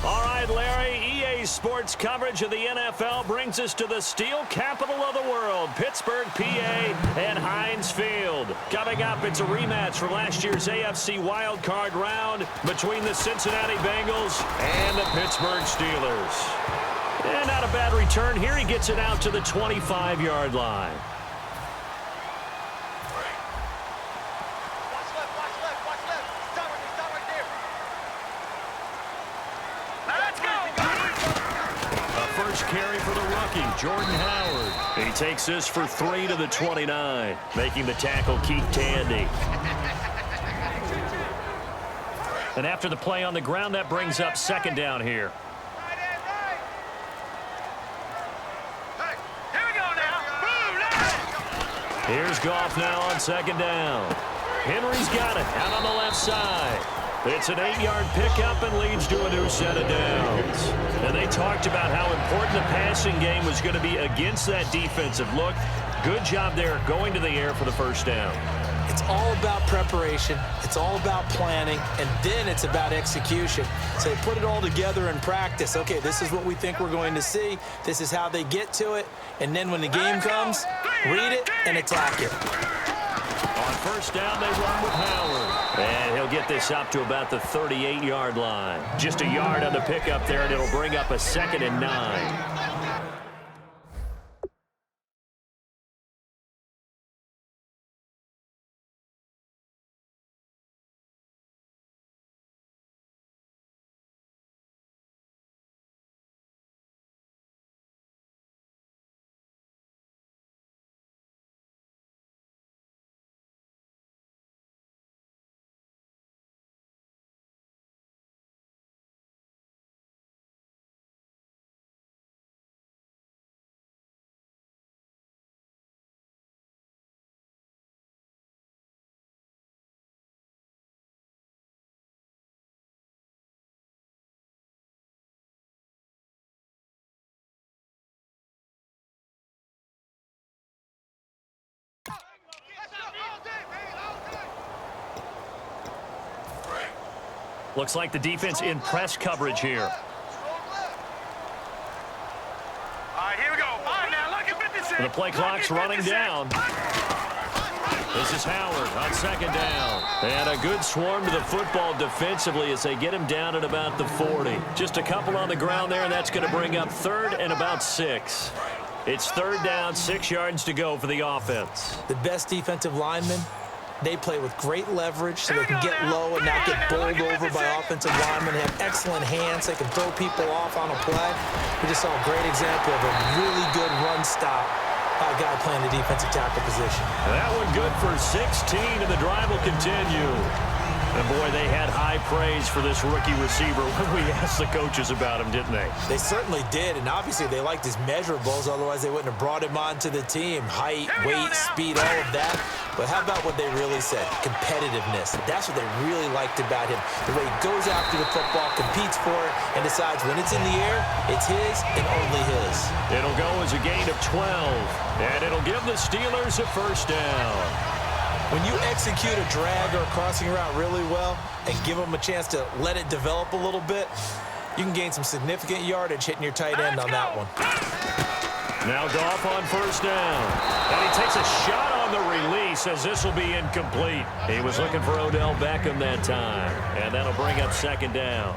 All right, Larry, EA Sports coverage of the NFL brings us to the steel capital of the world, Pittsburgh, PA, and Heinz Field. Coming up, it's a rematch for last year's AFC wildcard round between the Cincinnati Bengals and the Pittsburgh Steelers. And not a bad return here. He gets it out to the 25-yard line. Carry for the rookie, Jordan Howard. He takes this for 3 to the 29, making the tackle Keith Tandy. And after the play on the ground, that brings up second down here. Here's Goff now on second down. Henry's got it out on the left side. It's an 8-yard pickup and leads to a new set of downs. And they talked about how important the passing game was going to be against that defensive look. Good job there going to the air for the first down. It's all about preparation. It's all about planning. And then it's about execution. So they put it all together in practice. Okay, this is what we think we're going to see. This is how they get to it. And then when the game comes, read it and attack it. On first down, they run with Howard. And he'll get this up to about the 38-yard line. Just a yard on the pickup there, and it'll bring up a 2nd and 9. Looks like the defense in press coverage here. All right, here we go. All right, now, look at 56. The play clock's running down. This is Howard on second down. And a good swarm to the football defensively as they get him down at about the 40. Just a couple on the ground there, and that's going to bring up 3rd and about 6. It's 3rd down, 6 yards to go for the offense. The best defensive linemen, they play with great leverage so they can get low and not get bowled over by offensive linemen. They have excellent hands. They can throw people off on a play. We just saw a great example of a really good run stop by a guy playing the defensive tackle position. That one good for 16, and the drive will continue. And, boy, they had high praise for this rookie receiver when we asked the coaches about him, didn't they? They certainly did, and obviously they liked his measurables, otherwise they wouldn't have brought him onto the team. Height, weight, speed, all of that. But how about what they really said? Competitiveness. That's what they really liked about him. The way he goes after the football, competes for it, and decides when it's in the air, it's his and only his. It'll go as a gain of 12, and it'll give the Steelers a first down. When you execute a drag or a crossing route really well and give them a chance to let it develop a little bit, you can gain some significant yardage hitting your tight end on that one. Now Goff on first down. And he takes a shot on the release as this will be incomplete. He was looking for Odell Beckham that time. And that'll bring up 2nd down.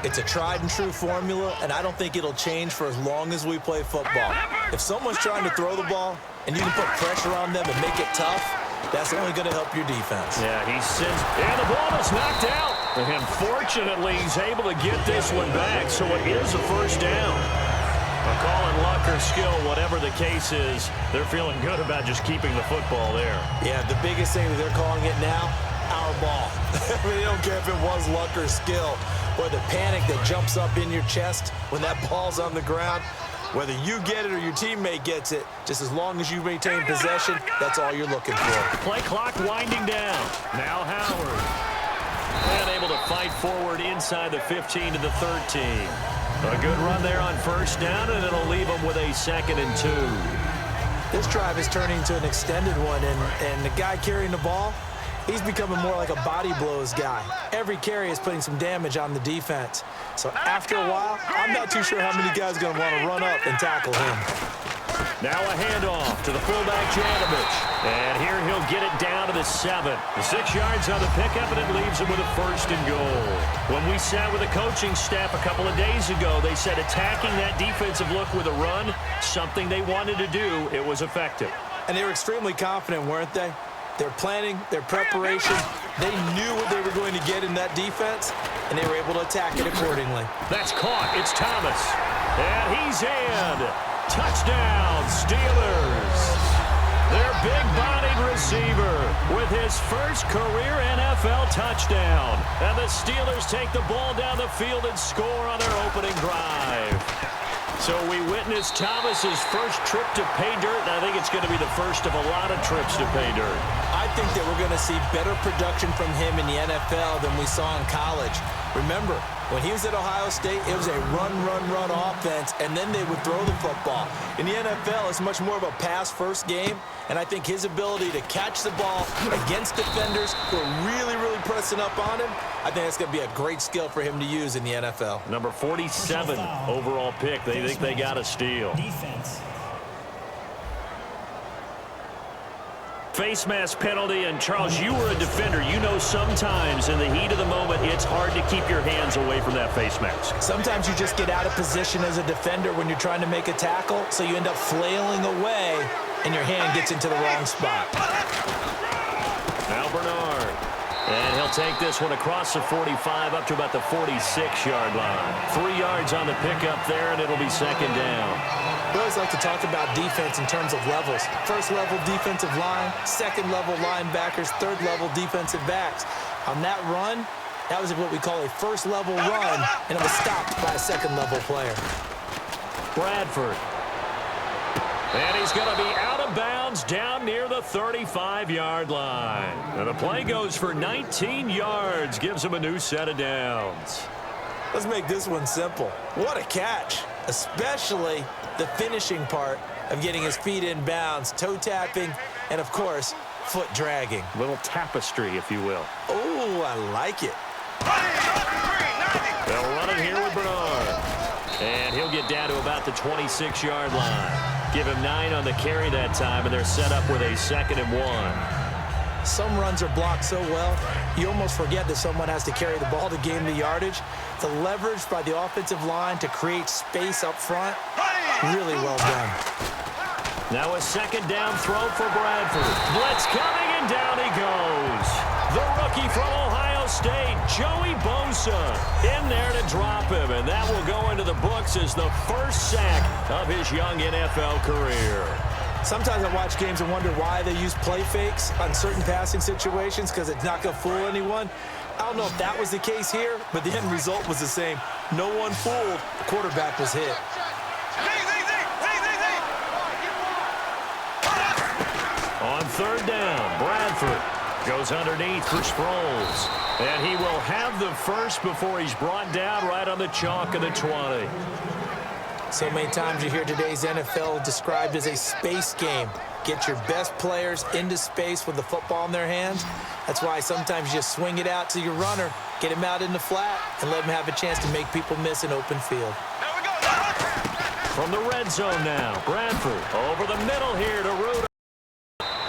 It's a tried-and-true formula, and I don't think it'll change for as long as we play football. If someone's trying to throw the ball and you can put pressure on them and make it tough, that's only going to help your defense. Yeah, he sends, and the ball is knocked out. And fortunately, he's able to get this one back, so it is a first down. A call in luck or skill, whatever the case is, they're feeling good about just keeping the football there. Yeah, the biggest thing that they're calling it now, our ball. I mean, they don't care if it was luck or skill, or the panic that jumps up in your chest when that ball's on the ground. Whether you get it or your teammate gets it, just as long as you maintain possession, that's all you're looking for. Play clock winding down. Now Howard. And able to fight forward inside the 15 to the 13. A good run there on first down, and it'll leave them with a 2nd and 2. This drive is turning into an extended one, and the guy carrying the ball, He's becoming more like a body blows guy. Every carry is putting some damage on the defense. So after a while, I'm not too sure how many guys are going to want to run up and tackle him. Now a handoff to the fullback, Janovich. And here he'll get it down to the 7. The 6 yards on the pickup, and it leaves him with a 1st and goal. When we sat with the coaching staff a couple of days ago, they said attacking that defensive look with a run, something they wanted to do, it was effective. And they were extremely confident, weren't they? Their planning, their preparation, they knew what they were going to get in that defense, and they were able to attack it accordingly. That's caught. It's Thomas. And he's in. Touchdown, Steelers. Their big-bodied receiver with his first career NFL touchdown. And the Steelers take the ball down the field and score on their opening drive. So we witnessed Thomas's first trip to pay dirt, and I think it's going to be the first of a lot of trips to pay dirt. I think that we're going to see better production from him in the NFL than we saw in college. Remember, when he was at Ohio State, it was a run offense, and then they would throw the football. In the NFL, it's much more of a pass-first game, and I think his ability to catch the ball against defenders who are really pressing up on him, I think that's going to be a great skill for him to use in the NFL. Number 47 overall pick. They think they got a steal. Defense. Face mask penalty, and Charles, you were a defender. You know sometimes in the heat of the moment, it's hard to keep your hands away from that face mask. Sometimes you just get out of position as a defender when you're trying to make a tackle, so you end up flailing away, and your hand gets into the wrong spot. Now Bernard. And he'll take this one across the 45 up to about the 46-yard line. 3 yards on the pickup there, and it'll be 2nd down. We always like to talk about defense in terms of levels. First level defensive line, second level linebackers, third level defensive backs. On that run, that was what we call a first level run, and it was stopped by a second level player. Bradford. And he's going to be out of bounds down near the 35-yard line. And the play goes for 19 yards, gives him a new set of downs. Let's make this one simple. What a catch, especially the finishing part of getting his feet in bounds, toe tapping, and of course, foot dragging. Little tapestry, if you will. Oh, I like it. They'll run it here with Bernard. And he'll get down to about the 26-yard line. Give him 9 on the carry that time, and they're set up with a 2nd and 1. Some runs are blocked so well, you almost forget that someone has to carry the ball to gain the yardage. The leverage by the offensive line to create space up front, really well done. Now a 2nd down throw for Bradford. Blitz coming, and down he goes. The rookie from Ohio State, Joey Bosa, in there to drop him, and that will go into the books as the first sack of his young NFL career. Sometimes I watch games and wonder why they use play fakes on certain passing situations, because it's not going to fool anyone. I don't know if that was the case here, but the end result was the same. No one fooled. The quarterback was hit. On 3rd down, Bradford goes underneath for Sproles. And he will have the first before he's brought down right on the chalk of the 20. So many times you hear today's NFL described as a space game. Get your best players into space with the football in their hands. That's why sometimes you just swing it out to your runner, get him out in the flat, and let him have a chance to make people miss an open field. From the red zone now, Bradford over the middle here to Ruder.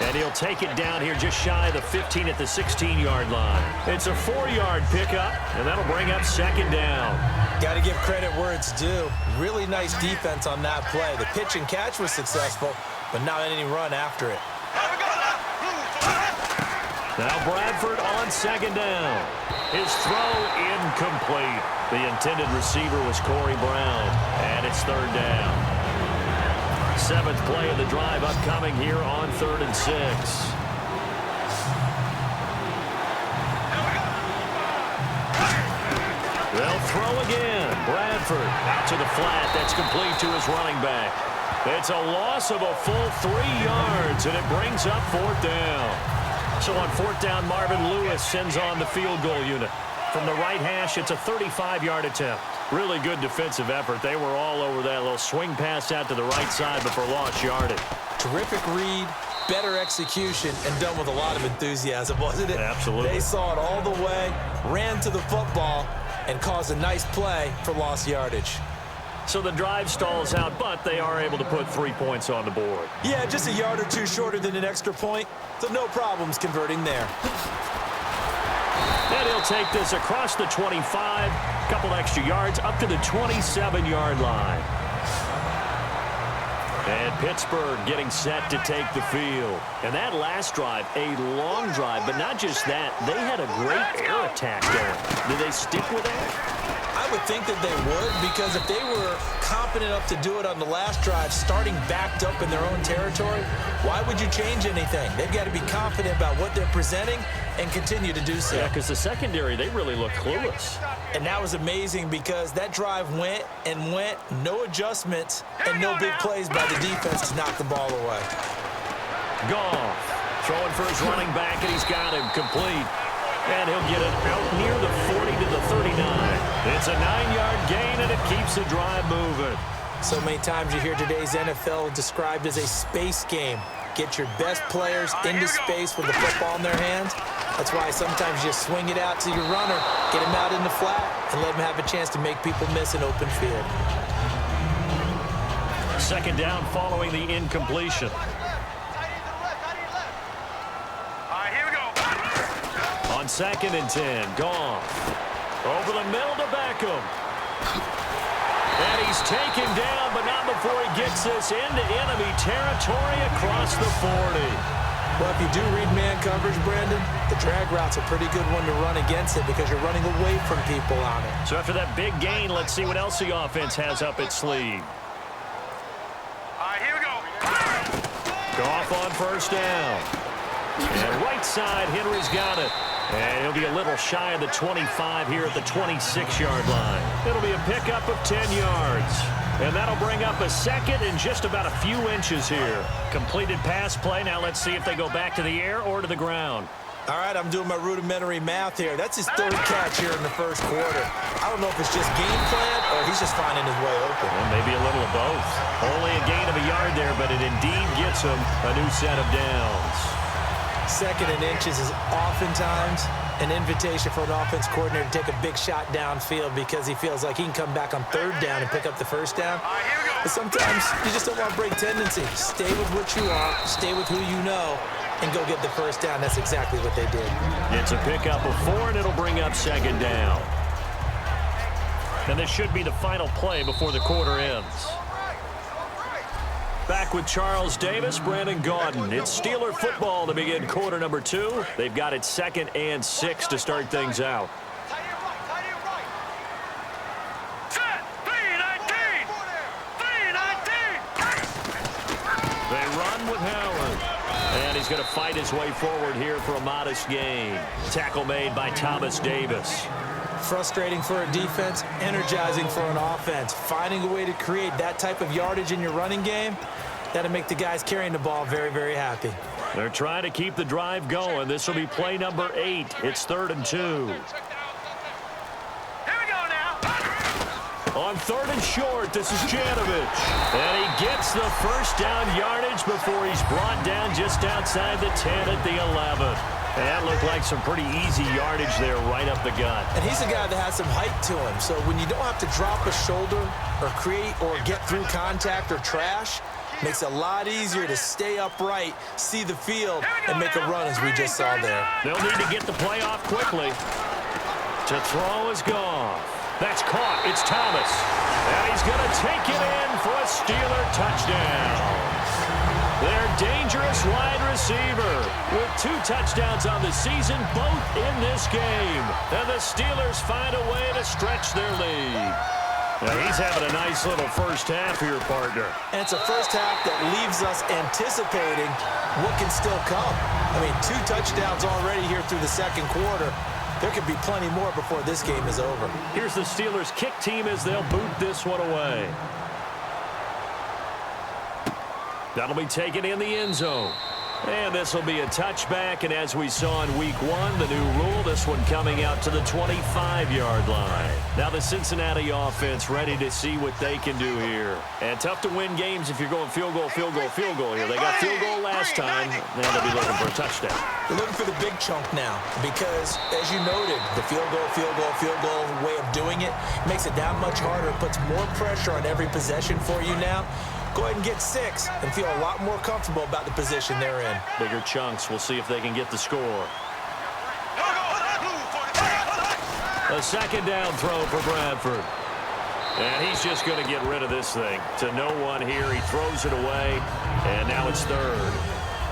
And he'll take it down here just shy of the 15 at the 16-yard line. It's a 4-yard pickup, and that'll bring up 2nd down. Got to give credit where it's due. Really nice defense on that play. The pitch and catch was successful, but not any run after it. Now Bradford on 2nd down. His throw incomplete. The intended receiver was Corey Brown, and it's 3rd down. 7th play of the drive upcoming here on 3rd and 6. They'll throw again. Bradford out to the flat. That's complete to his running back. It's a loss of a full 3 yards, and it brings up 4th down. So on 4th down, Marvin Lewis sends on the field goal unit. From the right hash, it's a 35-yard attempt. Really good defensive effort. They were all over that little swing pass out to the right side, but for lost yardage. Terrific read, better execution, and done with a lot of enthusiasm, wasn't it? Absolutely. They saw it all the way, ran to the football, and caused a nice play for lost yardage. So the drive stalls out, but they are able to put 3 points on the board. Yeah, just a yard or two shorter than an extra point, so no problems converting there. And he'll take this across the 25, a couple extra yards up to the 27-yard line. And Pittsburgh getting set to take the field. And that last drive, a long drive, but not just that. They had a great air attack going. Did they stick with that? I would think that they would, because if they were confident enough to do it on the last drive, starting backed up in their own territory, why would you change anything? They've got to be confident about what they're presenting and continue to do so. Yeah, because the secondary, they really look clueless. And that was amazing because that drive went and went, no adjustments, and no big plays by the defense to knock the ball away. Goff throwing for his running back, and he's got him complete. And he'll get it out near the 40 to the 39. It's a 9-yard gain, and it keeps the drive moving. So many times you hear today's NFL described as a space game. Get your best players into space with the football in their hands. That's why sometimes you swing it out to your runner, get him out in the flat, and let him have a chance to make people miss an open field. Second down following the incompletion. On 2nd and 10, Goff. Over the middle to Beckham. And he's taken down, but not before he gets this into enemy territory across the 40. Well, if you do read man coverage, Brandon, the drag route's a pretty good one to run against it because you're running away from people on it. So after that big gain, let's see what else the offense has up its sleeve. Here we go. Goff on first down. And right side, Henry's got it. And he'll be a little shy of the 25 here at the 26-yard line. It'll be a pickup of 10 yards. And that'll bring up a second and just about a few inches here. Completed pass play. Now let's see if they go back to the air or to the ground. All right, I'm doing my rudimentary math here. That's his third catch here in the first quarter. I don't know if it's just game plan or he's just finding his way open. Well, maybe a little of both. Only a gain of a yard there, but it indeed gets him a new set of downs. 2nd and inches is oftentimes an invitation for an offense coordinator to take a big shot downfield because he feels like he can come back on 3rd down and pick up the 1st down. But sometimes you just don't want to break tendency. Stay with what you are, stay with who you know, and go get the 1st down. That's exactly what they did. It's a pickup of 4, and it'll bring up 2nd down. And this should be the final play before the quarter ends. Back with Charles Davis, Brandon Gaudin. It's Steeler football to begin quarter number 2. They've got it 2nd and 6 to start things out. They run with Howard. And he's going to fight his way forward here for a modest gain. Tackle made by Thomas Davis. Frustrating for a defense, energizing for an offense. Finding a way to create that type of yardage in your running game, that'll make the guys carrying the ball very, very happy. They're trying to keep the drive going. This will be play number 8. It's 3rd and 2. Here we go now. On 3rd and short, this is Janovich. And he gets the first down yardage before he's brought down just outside the 10 at the 11. And that looked like some pretty easy yardage there right up the gut. And he's a guy that has some height to him. So when you don't have to drop a shoulder or create or get through contact or trash, makes it a lot easier to stay upright, see the field, and make a run as we just saw there. They'll need to get the play off quickly. To throw is Goff. That's caught. It's Thomas. And he's going to take it in for a Steeler touchdown. Their dangerous wide receiver with 2 touchdowns on the season, both in this game. And the Steelers find a way to stretch their lead. Now he's having a nice little first half here, partner. And it's a first half that leaves us anticipating what can still come. I mean, 2 touchdowns already here through the 2nd quarter. There could be plenty more before this game is over. Here's the Steelers kick team as they'll boot this one away. That'll be taken in the end zone. And this will be a touchback, and as we saw in week 1, the new rule, this one coming out to the 25-yard line. Now the Cincinnati offense ready to see what they can do here. And tough to win games if you're going field goal, field goal, field goal here. They got field goal last time, and they'll be looking for a touchdown. They're looking for the big chunk now because, as you noted, the field goal way of doing it makes it that much harder. It puts more pressure on every possession for you now. Go ahead and get 6 and feel a lot more comfortable about the position they're in. Bigger chunks. We'll see if they can get the score. A second down throw for Bradford. And he's just going to get rid of this thing. To no one here. He throws it away, and now it's third.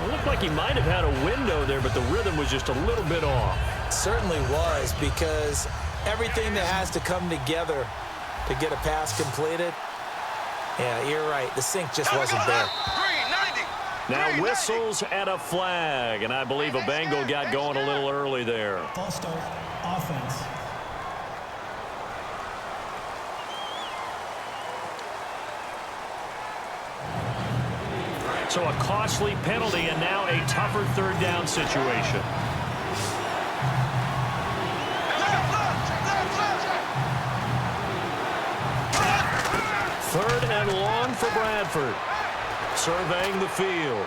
It looked like he might have had a window there, but the rhythm was just a little bit off. It certainly was, because everything that has to come together to get a pass completed, yeah, you're right. The sync just wasn't there. Now whistles and a flag, and I believe a Bengal got going a little early there. False start, offense. So a costly penalty, and now a tougher third down situation. Third and long for Bradford. Surveying the field.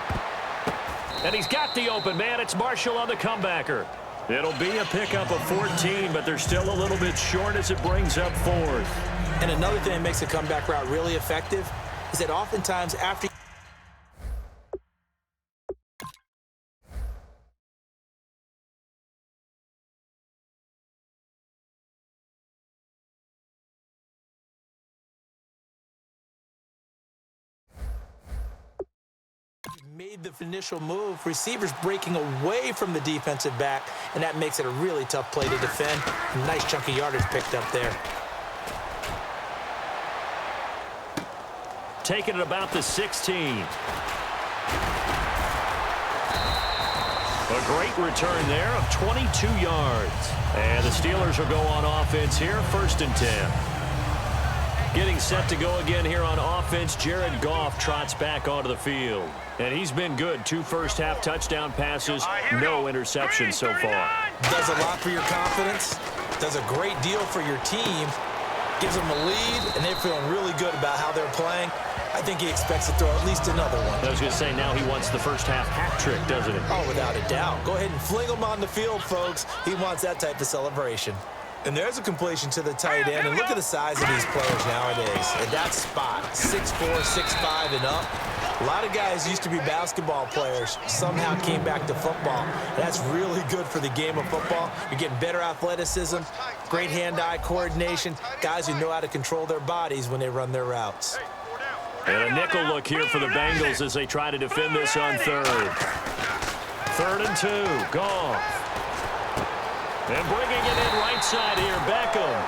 And he's got the open man. It's Marshall on the comebacker. It'll be a pickup of 14, but they're still a little bit short as it brings up 4th. And another thing that makes the comeback route really effective is that oftentimes after made the initial move, receivers breaking away from the defensive back, and that makes it a really tough play to defend. A nice chunk of yardage picked up there. Taking it about the 16. A great return there of 22 yards. And the Steelers will go on offense here, 1st and 10. Getting set to go again here on offense, Jared Goff trots back onto the field. And he's been good. 2 first-half touchdown passes, no interceptions so far. Does a lot for your confidence, does a great deal for your team, gives them a lead, and they're feeling really good about how they're playing. I think he expects to throw at least another one. I was going to say, now he wants the first-half hat trick, doesn't he? Oh, without a doubt. Go ahead and fling him on the field, folks. He wants that type of celebration. And there's a completion to the tight end. And look at the size of these players nowadays. At that spot, 6'4", 6'5", and up. A lot of guys used to be basketball players, somehow came back to football. That's really good for the game of football. You're getting better athleticism, great hand-eye coordination, guys who know how to control their bodies when they run their routes. And a nickel look here for the Bengals as they try to defend this on 3rd. 3rd and 2, Goff. And bringing it in right side here, Beckham.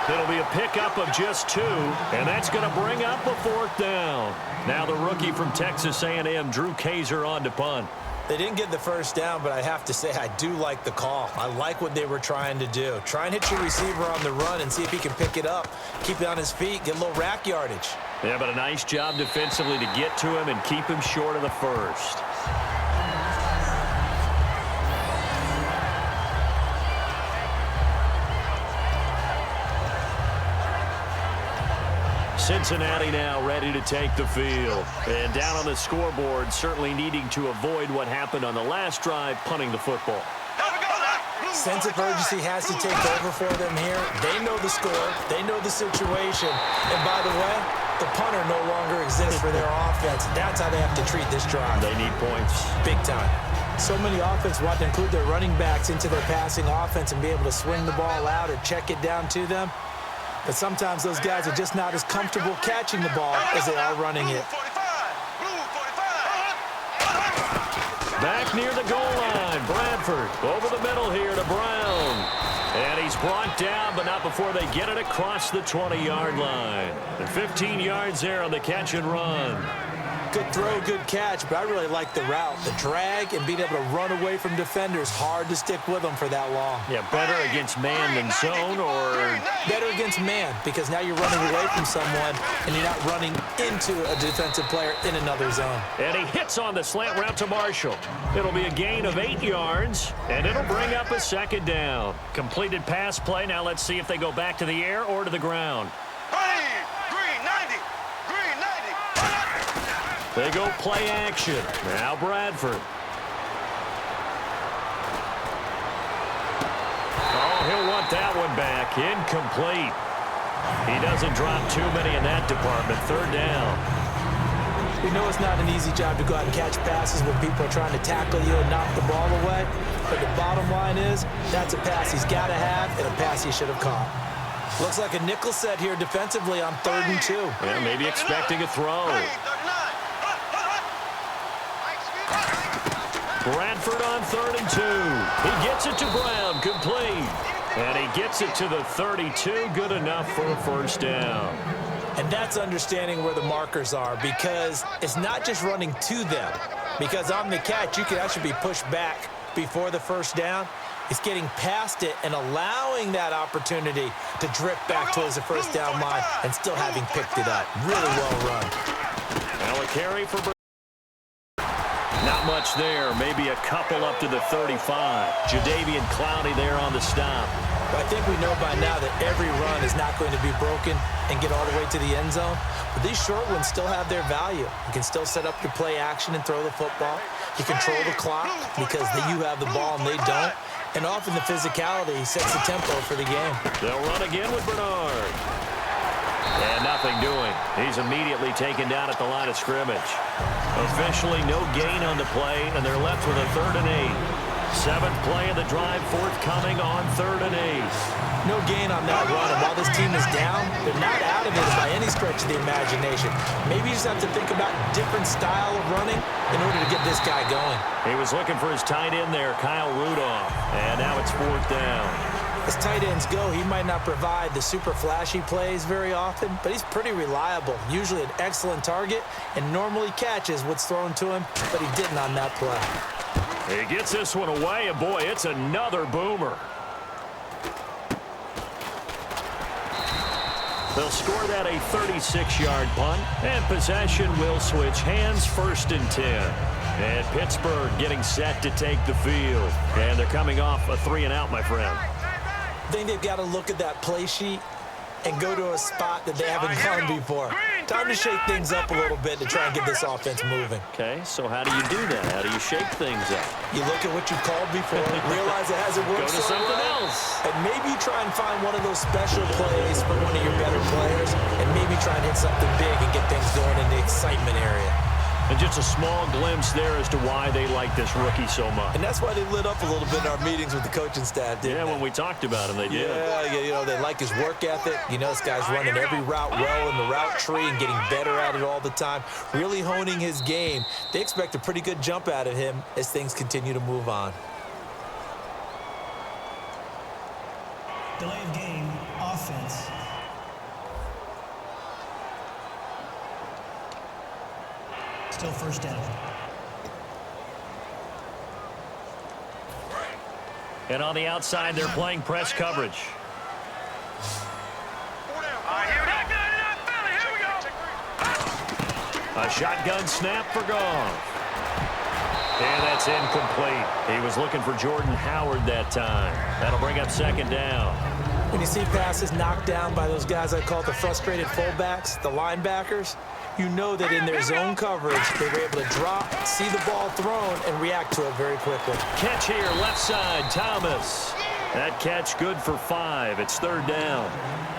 It'll be a pickup of just 2, and that's going to bring up a 4th down. Now the rookie from Texas A&M, Drew Kaiser, on to punt. They didn't get the first down, but I have to say I do like the call. I like what they were trying to do. Try and hit your receiver on the run and see if he can pick it up, keep it on his feet, get a little rack yardage. Yeah, but a nice job defensively to get to him and keep him short of the first. Cincinnati now ready to take the field. And down on the scoreboard, certainly needing to avoid what happened on the last drive, punting the football. Sense of urgency has to take over for them here. They know the score. They know the situation. And by the way, the punter no longer exists for their offense. That's how they have to treat this drive. They need points. Big time. So many offenses want to include their running backs into their passing offense and be able to swing the ball out or check it down to them. But sometimes those guys are just not as comfortable catching the ball as they are running it. Back near the goal line, Bradford over the middle here to Brown. And he's brought down, but not before they get it across the 20-yard line. And 15 yards there on the catch and run. Good throw, good catch, but I really like the route. The drag and being able to run away from defenders, hard to stick with them for that long. Yeah, better against man than zone, or? Better against man, because now you're running away from someone and you're not running into a defensive player in another zone. And he hits on the slant route to Marshall. It'll be a gain of 8 yards, and it'll bring up a second down. Completed pass play. Now let's see if they go back to the air or to the ground. They go play action. Now Bradford. Oh, he'll want that one back. Incomplete. He doesn't drop too many in that department. Third down. We know it's not an easy job to go out and catch passes when people are trying to tackle you and knock the ball away. But the bottom line is, that's a pass he's got to have and a pass he should have caught. Looks like a nickel set here defensively on 3rd and 2. Yeah, maybe expecting a throw. Bradford on 3rd and 2. He gets it to Brown, complete. And he gets it to the 32, good enough for a first down. And that's understanding where the markers are, because it's not just running to them. Because on the catch, you can actually be pushed back before the first down. It's getting past it and allowing that opportunity to drift back towards the first down line and still having picked it up. Really well run. Now a carry for not much there. Maybe a couple up to the 35. Jadeveon Clowney there on the stop. But I think we know by now that every run is not going to be broken and get all the way to the end zone. But these short ones still have their value. You can still set up your play action and throw the football. You control the clock because you have the ball and they don't. And often the physicality sets the tempo for the game. They'll run again with Bernard. And nothing doing. He's immediately taken down at the line of scrimmage. Officially no gain on the play, and they're left with a 3rd and 8. 7th play of the drive forthcoming on 3rd and 8. No gain on that run, and while this team is down, they're not out of it by any stretch of the imagination. Maybe you just have to think about a different style of running in order to get this guy going. He was looking for his tight end there, Kyle Rudolph, and now it's 4th down. As tight ends go, he might not provide the super flashy plays very often, but he's pretty reliable, usually an excellent target, and normally catches what's thrown to him, but he didn't on that play. He gets this one away, and boy, it's another boomer. They'll score that a 36-yard punt, and possession will switch hands, 1st and 10. And Pittsburgh getting set to take the field. And they're coming off a 3-and-out, my friend. I think they've got to look at that play sheet and go to a spot that they haven't gone before. Time to shake things up a little bit to try and get this offense moving. Okay, so how do you do that? How do you shake things up? You look at what you called before, realize it hasn't worked Go to so something well, else. and maybe try and find one of those special plays for one of your better players, and maybe try and hit something big and get things going in the excitement area. And just a small glimpse there as to why they like this rookie so much. And that's why they lit up a little bit in our meetings with the coaching staff, didn't they? When we talked about him, they did. Yeah, you know, they like his work ethic. You know, this guy's running every route well in the route tree and getting better at it all the time, really honing his game. They expect a pretty good jump out of him as things continue to move on. Delay of game, offense. Still 1st down. And on the outside, they're playing press coverage. A shotgun snap for Goff. And that's incomplete. He was looking for Jordan Howard that time. That'll bring up 2nd down. When you see passes knocked down by those guys I call the frustrated fullbacks, the linebackers, you know that in their zone coverage, they were able to drop, see the ball thrown, and react to it very quickly. Catch here, left side, Thomas. That catch good for 5. It's 3rd down.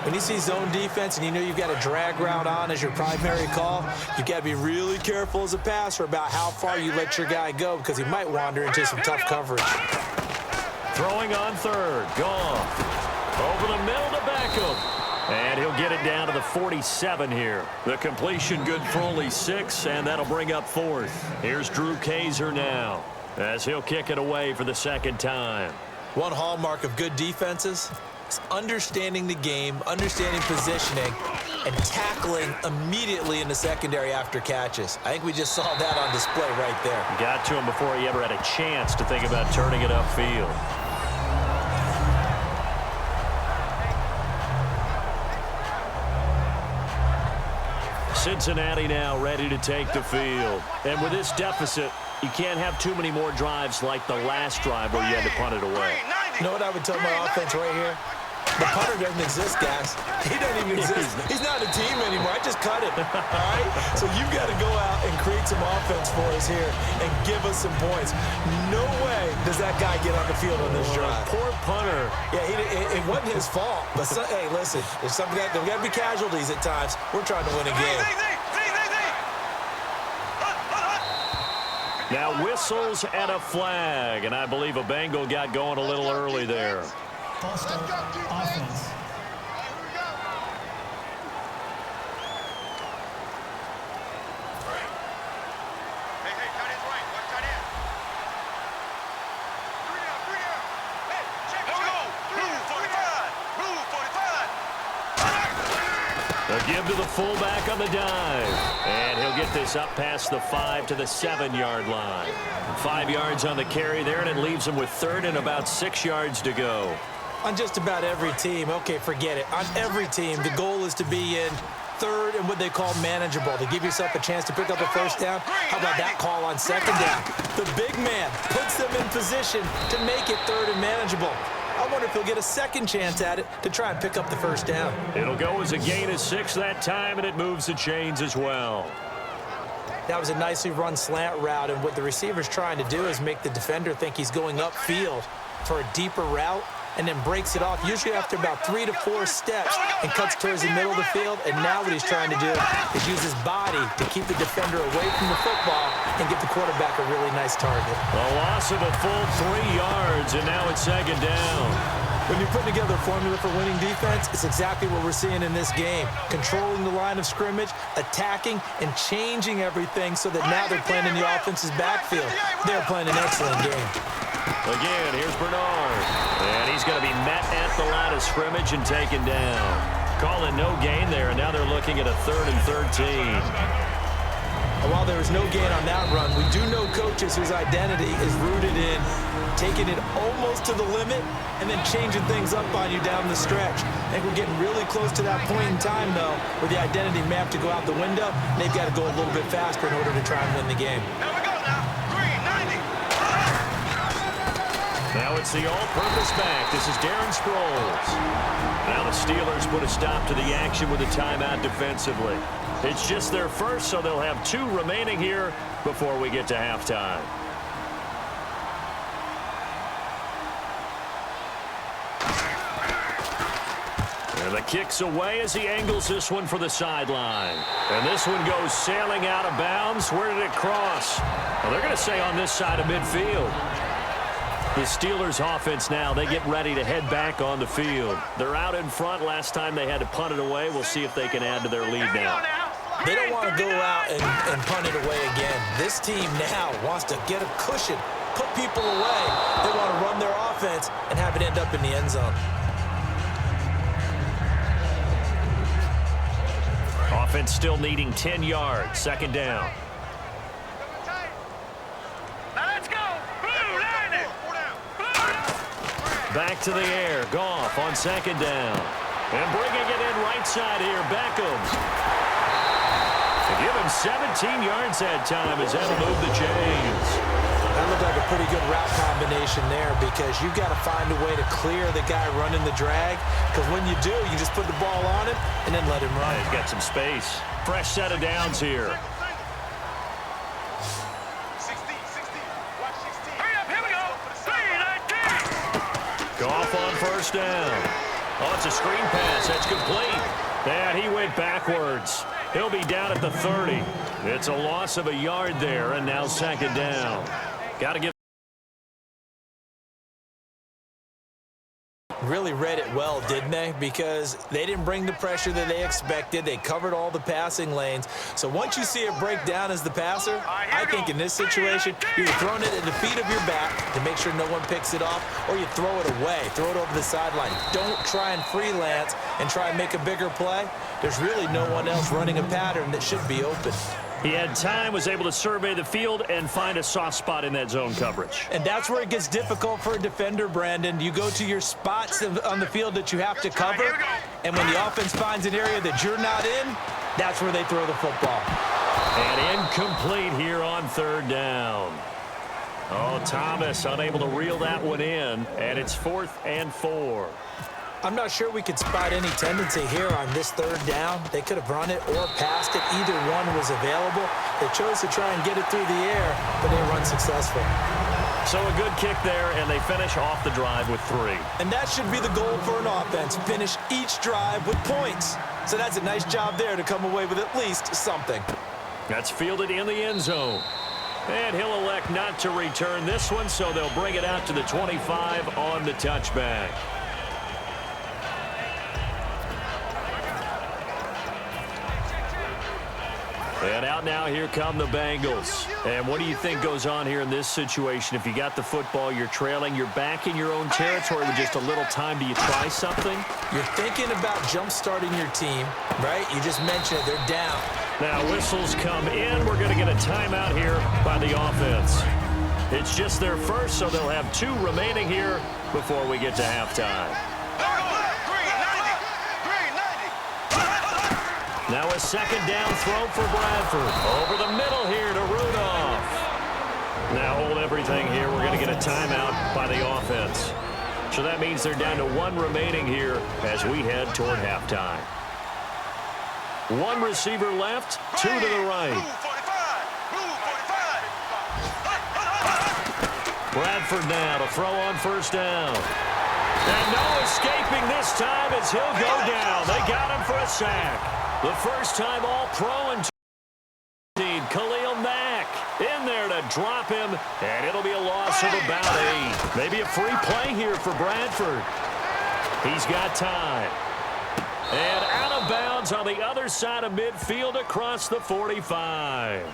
When you see zone defense and you know you've got a drag route on as your primary call, you've got to be really careful as a passer about how far you let your guy go because he might wander into some tough coverage. Throwing on 3rd, Goff. Over the middle to Beckham. And he'll get it down to the 47 here. The completion good for only 6, and that'll bring up 4th. Here's Drew Kaiser now as he'll kick it away for the 2nd time. One hallmark of good defenses is understanding the game, understanding positioning, and tackling immediately in the secondary after catches. I think we just saw that on display right there. Got to him before he ever had a chance to think about turning it upfield. Cincinnati now ready to take the field. And with this deficit, you can't have too many more drives like the last drive where you had to punt it away. You know what I would tell my offense right here? The punter doesn't exist, guys. He doesn't even exist. He's not a team anymore. I just cut him. All right? So you've got to go out and create some offense for us here and give us some points. No way does that guy get on the field on this drive. Poor punter. Yeah, it wasn't his fault. But, hey, listen, there's something there got to be casualties at times. We're trying to win a game. Now whistles and a flag, and I believe a Bengal got going a little early there. False start, offense. They'll give to the fullback on the dive. And he'll get this up past the 5 to the 7-yard line. 5 yards on the carry there, and it leaves him with third and about 6 yards to go. On just about every team, okay, forget it. On every team, the goal is to be in third and what they call manageable, to give yourself a chance to pick up a first down. How about that call on second down? The big man puts them in position to make it third and manageable. I wonder if he'll get a second chance at it to try and pick up the first down. It'll go as a gain of 6 that time, and it moves the chains as well. That was a nicely run slant route, and what the receiver's trying to do is make the defender think he's going upfield for a deeper route, and then breaks it off, usually after about 3 to 4 steps, and cuts towards the middle of the field. And now what he's trying to do is use his body to keep the defender away from the football and get the quarterback a really nice target. A loss of a full 3 yards, and now it's second down. When you're putting together a formula for winning defense, it's exactly what we're seeing in this game. Controlling the line of scrimmage, attacking, and changing everything so that now they're playing in the offense's backfield. They're playing an excellent game. Again, here's Bernard. And he's going to be met at the line of scrimmage and taken down. Calling no gain there, and now they're looking at a 3rd and 13. While there was no gain on that run, we do know coaches whose identity is rooted in taking it almost to the limit and then changing things up on you down the stretch. I think we're getting really close to that point in time, though, where the identity may have to go out the window, and they've got to go a little bit faster in order to try and win the game. There we go now. Green, 90. Now it's the all-purpose back. This is Darren Sproles. Now the Steelers put a stop to the action with a timeout defensively. It's just their first, so they'll have 2 remaining here before we get to halftime. And the kick's away as he angles this one for the sideline. And this one goes sailing out of bounds. Where did it cross? Well, they're going to say on this side of midfield. The Steelers offense now, they get ready to head back on the field. They're out in front. Last time they had to punt it away. We'll see if they can add to their lead now. They don't want to go out and punt it away again. This team now wants to get a cushion, put people away. They want to run their offense and have it end up in the end zone. Offense still needing 10 yards. Second down. Back to the air. Goff on second down. And bringing it in right side here, Beckham. To give him 17 yards that time as that'll move the chains. That looked like a pretty good route combination there because you've got to find a way to clear the guy running the drag. Because when you do, you just put the ball on him and then let him run. He's got some space. Fresh set of downs here. Goff on first down. Oh, it's a screen pass. That's complete. And he went backwards. He'll be down at the 30. It's a loss of a yard there, and now second down. Got to give. Really read it well, didn't they? Because they didn't bring the pressure that they expected. They covered all the passing lanes. So once you see it break down as the passer, I think in this situation, you're throwing it at the feet of your back to make sure no one picks it off, or you throw it away, throw it over the sideline. Don't try and freelance and try and make a bigger play. There's really no one else running a pattern that should be open. He had time, was able to survey the field and find a soft spot in that zone coverage. And that's where it gets difficult for a defender, Brandon. You go to your spots on the field that you have to cover, and when the offense finds an area that you're not in, that's where they throw the football. And incomplete here on third down. Oh, Thomas unable to reel that one in, and it's 4th and 4. I'm not sure we could spot any tendency here on this third down. They could have run it or passed it. Either one was available. They chose to try and get it through the air, but they run successful. So a good kick there, and they finish off the drive with 3. And that should be the goal for an offense. Finish each drive with points. So that's a nice job there to come away with at least something. That's fielded in the end zone. And he'll elect not to return this one, so they'll bring it out to the 25 on the touchback. And out now, here come the Bengals. And what do you think goes on here in this situation? If you got the football, you're trailing, you're back in your own territory with just a little time. Do you try something? You're thinking about jump-starting your team, right? You just mentioned it. They're down. Now whistles come in. We're going to get a timeout here by the offense. It's just their first, so they'll have 2 remaining here before we get to halftime. Now a second down throw for Bradford. Over the middle here to Rudolph. Now hold everything here. We're going to get a timeout by the offense. So that means they're down to 1 remaining here as we head toward halftime. 1 receiver left, 2 to the right. Bradford now to throw on first down. And no escaping this time as he'll go down. They got him for a sack. The first time All-Pro and Khalil Mack in there to drop him, and it'll be a loss of about 8. Maybe a free play here for Bradford. He's got time. And out of bounds on the other side of midfield across the 45.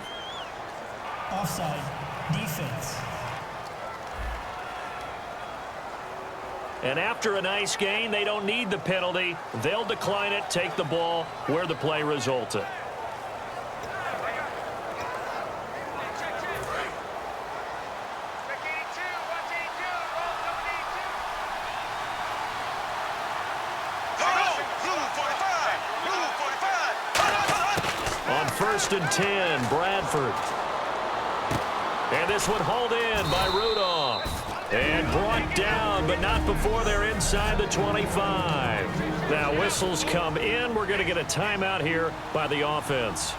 Offside. Defense. And after a nice gain, they don't need the penalty. They'll decline it, take the ball where the play resulted. On 1st and 10, Bradford. And this one hauled in by Rudolph. And brought down, but not before they're inside the 25. Now whistles come in. We're going to get a timeout here by the offense.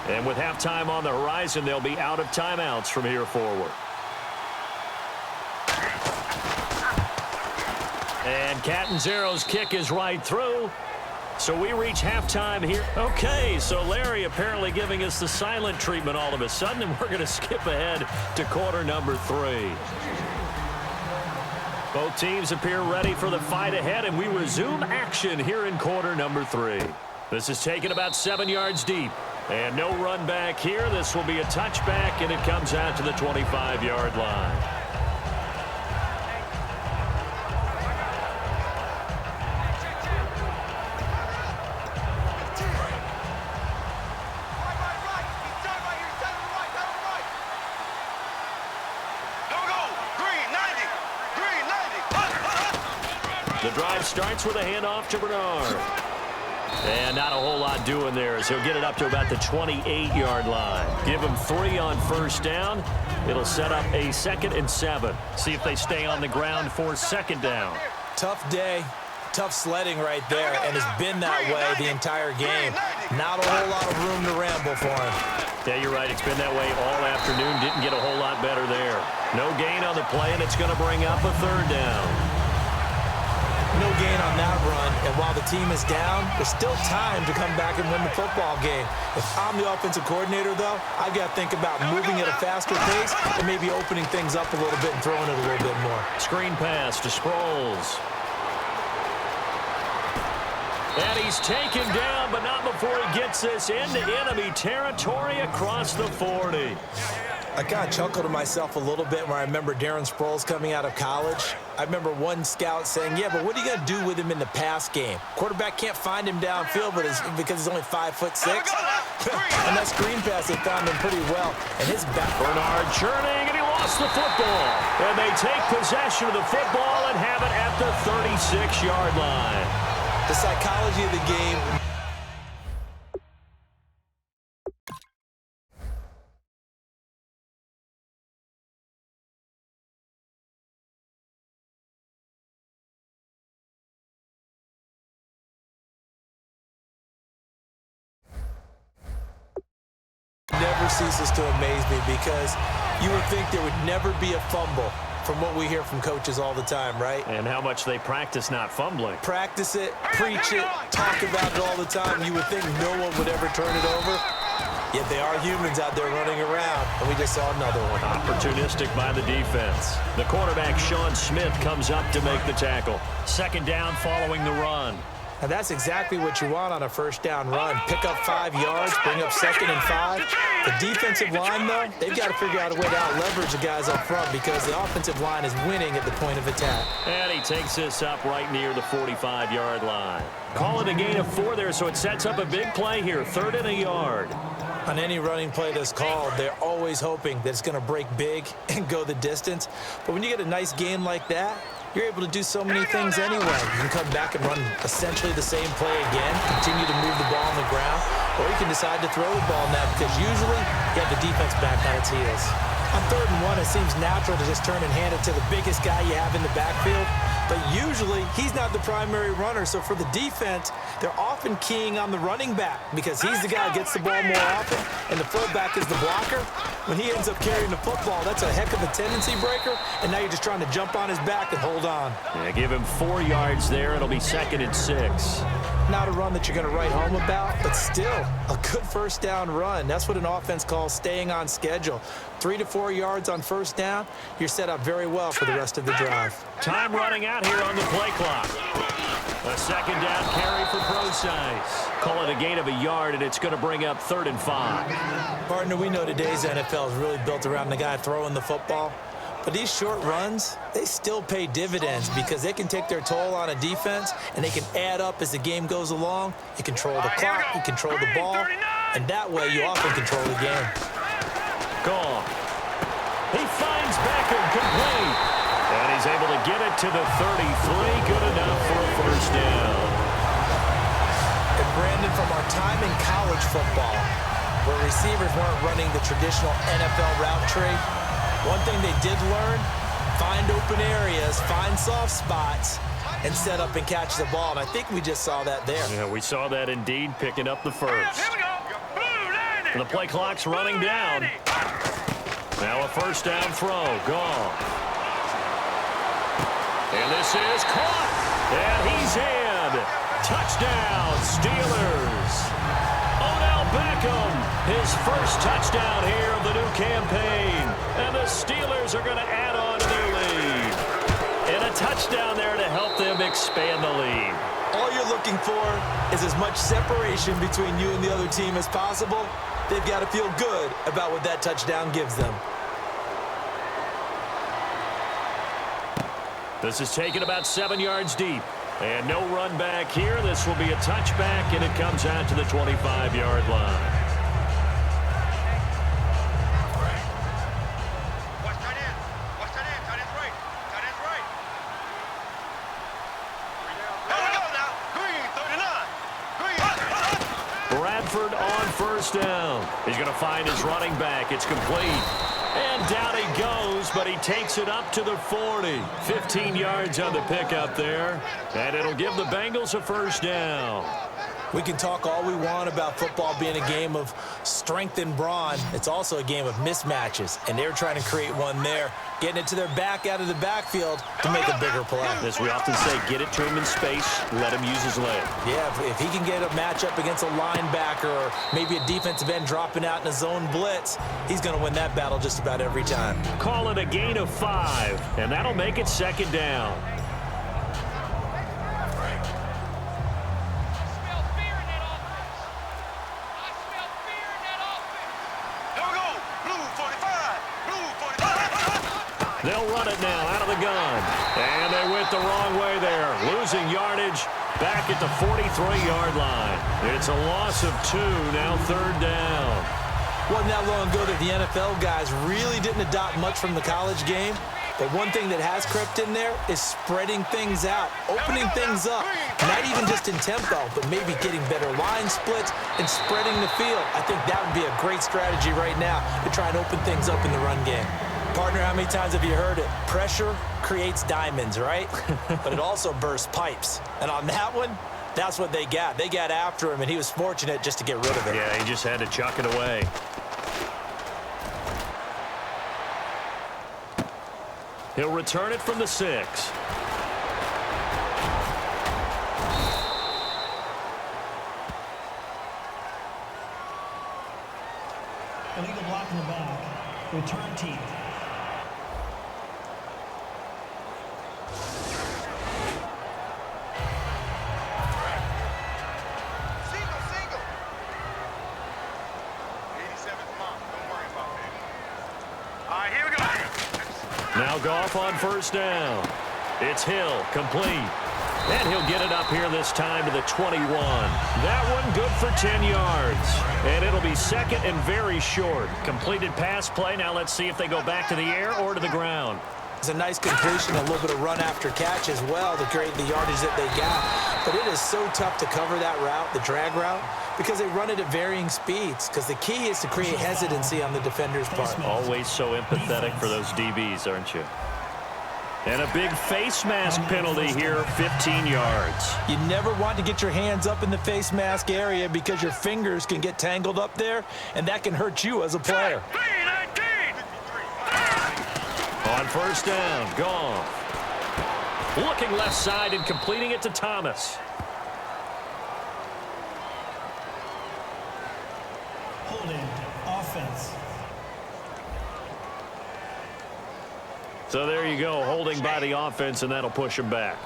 And with halftime on the horizon, they'll be out of timeouts from here forward. And Catanzaro's kick is right through. So we reach halftime here. Okay, so Larry apparently giving us the silent treatment all of a sudden, and we're going to skip ahead to quarter number 3. Both teams appear ready for the fight ahead, and we resume action here in quarter number 3. This is taken about 7 yards deep. And no run back here. This will be a touchback, and it comes out to the 25-yard line. The drive starts with a handoff to Bernard. And not a whole lot doing there as he'll get it up to about the 28-yard line. Give him 3 on first down. It'll set up a 2nd and 7. See if they stay on the ground for second down. Tough day, tough sledding right there, and it's been that way the entire game. Not a whole lot of room to ramble for him. Yeah, you're right. It's been that way all afternoon. Didn't get a whole lot better there. No gain on the play, and it's going to bring up a 3rd down. No gain on that run, and while the team is down, there's still time to come back and win the football game. If I'm the offensive coordinator, though, I've got to think about moving at a faster pace and maybe opening things up a little bit and throwing it a little bit more. Screen pass to Sproles. And he's taken down, but not before he gets this into enemy territory across the 40. I kind of chuckled to myself a little bit when I remember Darren Sproles coming out of college. I remember one scout saying, yeah, but what are you going to do with him in the pass game? Quarterback can't find him downfield because he's only 5'6". And that screen pass, they found him pretty well. And his back... Bernard churning, and he lost the football. And they take possession of the football and have it at the 36-yard line. The psychology of the game... never ceases to amaze me because you would think there would never be a fumble from what we hear from coaches all the time, right? And how much they practice not fumbling. Practice it, preach it, talk about it all the time. You would think no one would ever turn it over. Yet they are humans out there running around, and we just saw another one. Opportunistic by the defense. The quarterback, Sean Smith, comes up to make the tackle. Second down following the run. And that's exactly what you want on a first down run. Pick up 5 yards, bring up 2nd and 5. The defensive line, though, they've got to figure out a way to out-leverage the guys up front because the offensive line is winning at the point of attack. And he takes this up right near the 45-yard line. Call it a gain of 4 there, so it sets up a big play here, 3rd and a yard. On any running play that's called, they're always hoping that it's going to break big and go the distance. But when you get a nice gain like that, you're able to do so many things anyway. You can come back and run essentially the same play again, continue to move the ball on the ground, or you can decide to throw the ball now because usually you have the defense back on its heels. On 3rd and 1, it seems natural to just turn and hand it to the biggest guy you have in the backfield, but usually he's not the primary runner, so for the defense, they're often keying on the running back because he's the guy that gets the ball more often, and the fullback is the blocker. When he ends up carrying the football, that's a heck of a tendency breaker, and now you're just trying to jump on his back and hold on. Yeah, give him 4 yards there. It'll be 2nd and 6. Not a run that you're going to write home about, but still a good first down run. That's what an offense calls staying on schedule. 3 to 4 yards on first down, you're set up very well for the rest of the drive. Time running out here on the play clock. A 2nd down carry for Procise. Call it a gain of a yard, and it's going to bring up 3rd and 5. Partner, we know today's NFL is really built around the guy throwing the football. But these short runs, they still pay dividends because they can take their toll on a defense, and they can add up as the game goes along. You control the clock, you control the ball, and that way you often control the game. Gone. He finds Beckham complete. And he's able to get it to the 33. Good enough for a first down. And Brandon, from our time in college football, where receivers weren't running the traditional NFL route tree, one thing they did learn, find open areas, find soft spots, and set up and catch the ball. And I think we just saw that there. Yeah, we saw that indeed, picking up the first. Here we go. Blue landing. And the play clock's running down. Now a first down throw. Gone. And this is caught. And he's in. Touchdown, Steelers. Odell Beckham, his first touchdown here of the new campaign. And the Steelers are going to add on to their lead. And a touchdown there to help them expand the lead. All you're looking for is as much separation between you and the other team as possible. They've got to feel good about what that touchdown gives them. This is taken about 7 yards deep. And no run back here. This will be a touchback, and it comes out to the 25-yard line. Watch tight end. Watch tight end. Tight end's right. Tight end's right. Here we go now. Green, 39. Green. Bradford on first down. He's going to find his running back. It's complete. And down he goes, but he takes it up to the 40. 15 yards on the pickup there. And it'll give the Bengals a first down. We can talk all we want about football being a game of strength and brawn. It's also a game of mismatches, and they're trying to create one there, getting it to their back out of the backfield to make a bigger play. As we often say, get it to him in space, let him use his leg. Yeah, if he can get a matchup against a linebacker or maybe a defensive end dropping out in a zone blitz, he's going to win that battle just about every time. Call it a gain of 5, and that'll make it 2nd down. Here we go. Blue, 45. They'll run it now out of the gun. And they went the wrong way there. Losing yardage back at the 43-yard line. It's a loss of 2, now 3rd down. Wasn't that long ago that the NFL guys really didn't adopt much from the college game. But one thing that has crept in there is spreading things out, opening things up. Not even just in tempo, but maybe getting better line splits and spreading the field. I think that would be a great strategy right now to try and open things up in the run game. Partner, how many times have you heard it? Pressure creates diamonds, right? But it also bursts pipes. And on that one, that's what they got. They got after him, and he was fortunate just to get rid of it. Yeah, he just had to chuck it away. He'll return it from the 6. Illegal block in the back. Return team. Single. 87's mom. Don't worry about that. All right, here we go. Now Goff on 1st down. It's Hill, complete. And he'll get it up here this time to the 21. That one good for 10 yards. And it'll be 2nd and very short. Completed pass play. Now let's see if they go back to the air or to the ground. It's a nice completion, a little bit of run after catch as well to create the yardage that they got. But it is so tough to cover that route, the drag route, because they run it at varying speeds. Because the key is to create hesitancy on the defender's part. Always so empathetic for those DBs, aren't you? And a big face mask penalty here, 15 yards. You never want to get your hands up in the face mask area because your fingers can get tangled up there, and that can hurt you as a player. On 1st down, Goff. Looking left side and completing it to Thomas. Holding. Offense. So there you go, holding by the offense, and that'll push him back.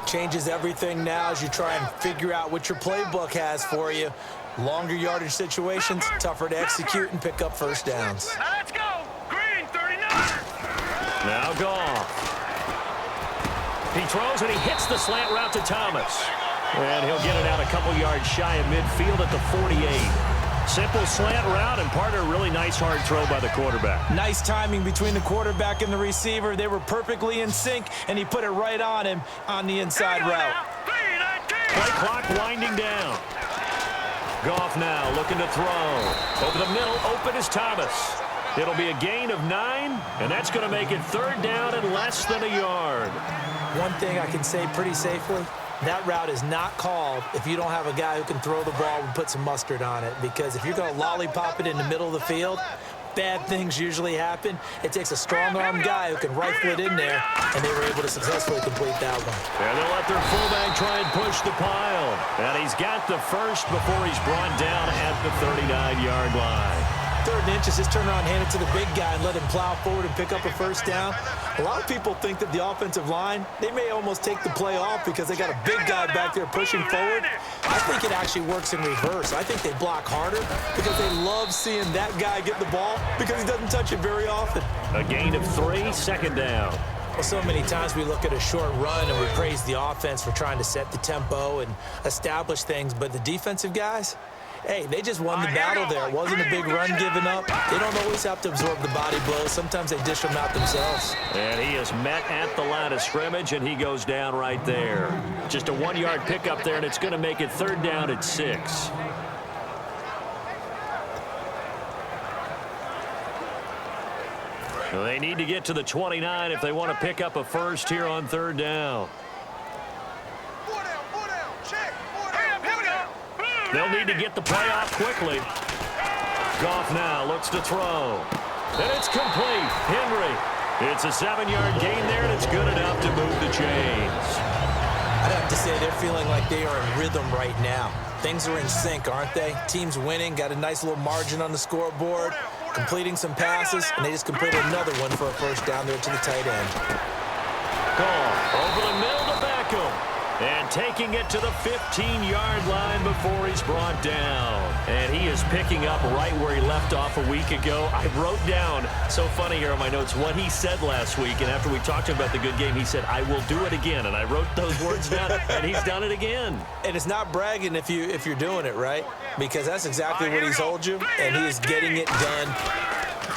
Changes everything now as you try and figure out what your playbook has for you. Longer yardage situations, tougher to execute and pick up 1st downs. Now let's go. Green, 39. Now Goff. He throws and he hits the slant route to Thomas. And he'll get it out a couple yards shy of midfield at the 48. Simple slant route, and partner, really nice hard throw by the quarterback. Nice timing between the quarterback and the receiver. They were perfectly in sync, and he put it right on him on the inside route. Play clock winding down. Goff now looking to throw. Over the middle, open is Thomas. It'll be a gain of 9, and that's going to make it 3rd down and less than a yard. One thing I can say pretty safely, that route is not called if you don't have a guy who can throw the ball and put some mustard on it. Because if you're going to lollipop it in the middle of the field, bad things usually happen. It takes a strong-arm guy who can rifle it in there, and they were able to successfully complete that one. And they'll let their fullback try and push the pile. And he's got the first before he's brought down at the 39-yard line. 3rd and inches, just turn around, hand it to the big guy, and let him plow forward and pick up a 1st down. A lot of people think that the offensive line, they may almost take the play off because they got a big guy back there pushing forward. I think it actually works in reverse. I think they block harder because they love seeing that guy get the ball because he doesn't touch it very often. A gain of 3, 2nd down. Well, so many times we look at a short run and we praise the offense for trying to set the tempo and establish things, but the defensive guys, hey, they just won the battle there. It wasn't a big run given up. They don't always have to absorb the body blows. Sometimes they dish them out themselves. And he is met at the line of scrimmage, and he goes down right there. Just a 1-yard pickup there, and it's going to make it 3rd down at 6. Well, they need to get to the 29 if they want to pick up a first here on 3rd down. They'll need to get the play off quickly. Goff now looks to throw. And it's complete. Henry. It's a 7-yard gain there, and it's good enough to move the chains. I'd have to say they're feeling like they are in rhythm right now. Things are in sync, aren't they? Team's winning, got a nice little margin on the scoreboard, completing some passes, and they just completed another one for a 1st down there to the tight end. Goff over the middle to Beckham. And taking it to the 15-yard line before he's brought down. And he is picking up right where he left off a week ago. I wrote down, so funny here on my notes, what he said last week. And after we talked to him about the good game, he said, I will do it again. And I wrote those words down, and he's done it again. And it's not bragging if you're doing it, right? Because that's exactly what he's told you, and he is getting it done.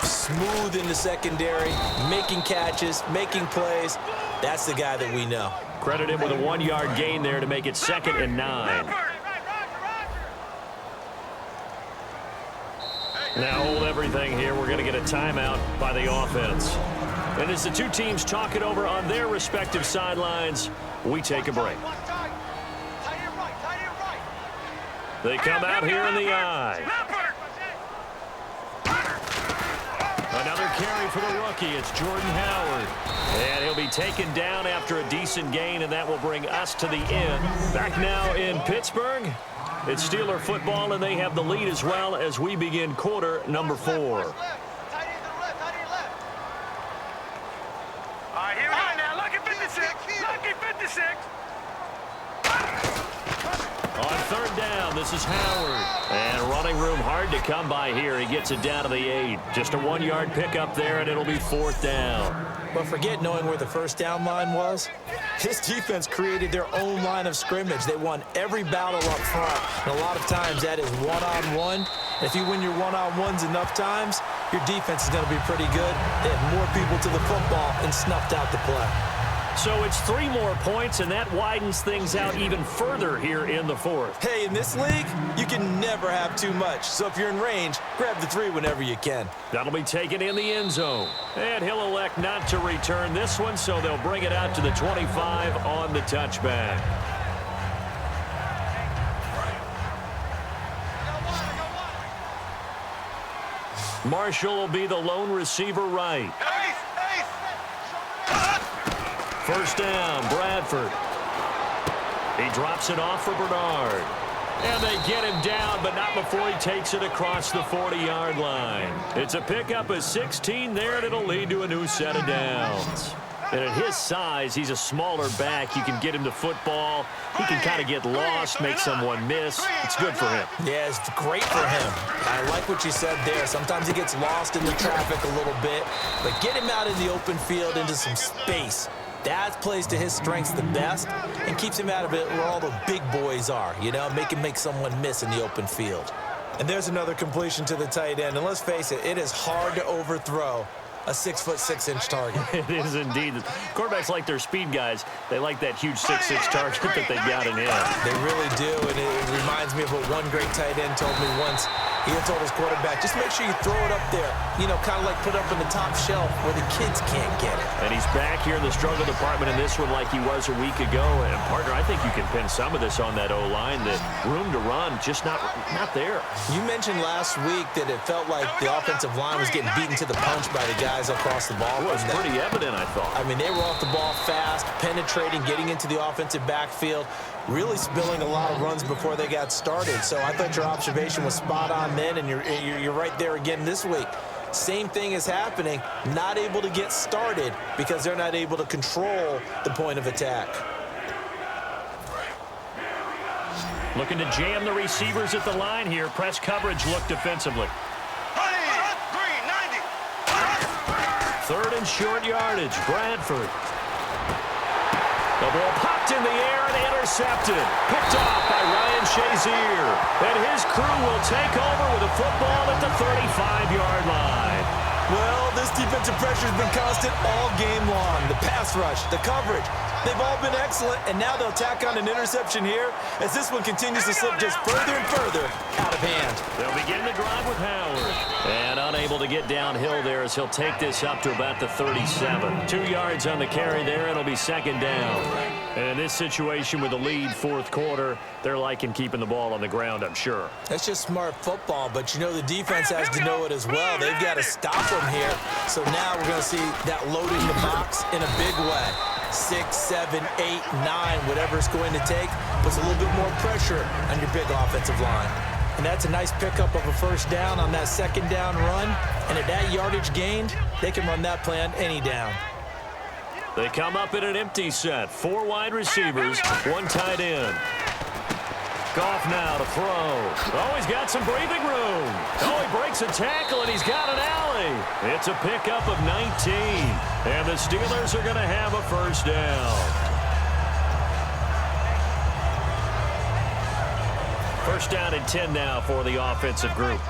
Smooth in the secondary, making catches, making plays. That's the guy that we know. Credit him with a 1-yard gain there to make it 2nd and 9. Now hold everything here. We're going to get a timeout by the offense. And as the two teams talk it over on their respective sidelines, we take a break. They come out here in the eye. Another carry for the rookie. It's Jordan Howard. And he'll be taken down after a decent gain, and that will bring us to the end. Back now in Pittsburgh. It's Steeler football, and they have the lead as well as we begin quarter number 4. All right, here we go now. Lucky 56. Lucky 56. On 3rd down, this is Howard. And running room hard to come by here. He gets it down to the 8. Just a 1-yard pickup there, and it'll be 4th down. But forget knowing where the first down line was. His defense created their own line of scrimmage. They won every battle up front. And a lot of times that is one-on-one. If you win your one-on-ones enough times, your defense is going to be pretty good. They have more people to the football and snuffed out the play. So it's 3 more points, and that widens things out even further here in the 4th. Hey, in this league, you can never have too much. So if you're in range, grab the 3 whenever you can. That'll be taken in the end zone. And he'll elect not to return this one, so they'll bring it out to the 25 on the touchback. Marshall will be the lone receiver right. First down, Bradford. He drops it off for Bernard. And they get him down, but not before he takes it across the 40-yard line. It's a pickup of 16 there, and it'll lead to a new set of downs. And at his size, he's a smaller back. You can get him the football. He can kind of get lost, make someone miss. It's good for him. Yeah, it's great for him. I like what you said there. Sometimes he gets lost in the traffic a little bit, but get him out in the open field into some space. That plays to his strengths the best and keeps him out of it where all the big boys are, you know, make someone miss in the open field. And there's another completion to the tight end. And let's face it, it is hard to overthrow a 6'6" target. It is indeed. Quarterbacks like their speed guys. They like that huge 6'6" target that they got in him. They really do, and it reminds me of what one great tight end told me once. He had told his quarterback, just make sure you throw it up there, you know, kind of like put it up on the top shelf where the kids can't get it. And he's back here in the struggle department in this one like he was a week ago. And, partner, I think you can pin some of this on that O-line. The room to run, just not there. You mentioned last week that it felt like the offensive line was getting beaten to the punch by the guys across the ball. Well, it was pretty evident, I thought. I mean, they were off the ball fast, penetrating, getting into the offensive backfield, really spilling a lot of runs before they got started. So I thought your observation was spot on then, and you're right there again this week. Same thing is happening, not able to get started because they're not able to control the point of attack. Looking to jam the receivers at the line here. Press coverage look defensively. 3rd and short yardage. Bradford. The ball popped in the air and intercepted. Picked off by Ryan Shazier. And his crew will take over with a football at the 35-yard line. Well, this defensive pressure has been constant all game long. The pass rush, the coverage, they've all been excellent, and now they'll tack on an interception here as this one continues to slip just further and further out of hand. They'll begin the drive with Howard. And unable to get downhill there as he'll take this up to about the 37. 2 yards on the carry there, and it'll be 2nd down. And in this situation with the lead 4th quarter, they're liking keeping the ball on the ground, I'm sure. That's just smart football, but you know the defense has to know it as well. They've got to stop them here. So now we're going to see that loading the box in a big way. 6, 7, 8, 9, whatever it's going to take, puts a little bit more pressure on your big offensive line. And that's a nice pickup of a first down on that 2nd down run. And at that yardage gained, they can run that play on any down. They come up in an empty set. 4 wide receivers, 1 tight end. Goff now to throw. Oh, he's got some breathing room. Oh, he breaks a tackle, and he's got an alley. It's a pickup of 19. And the Steelers are going to have a first down. First down and 10 now for the offensive group.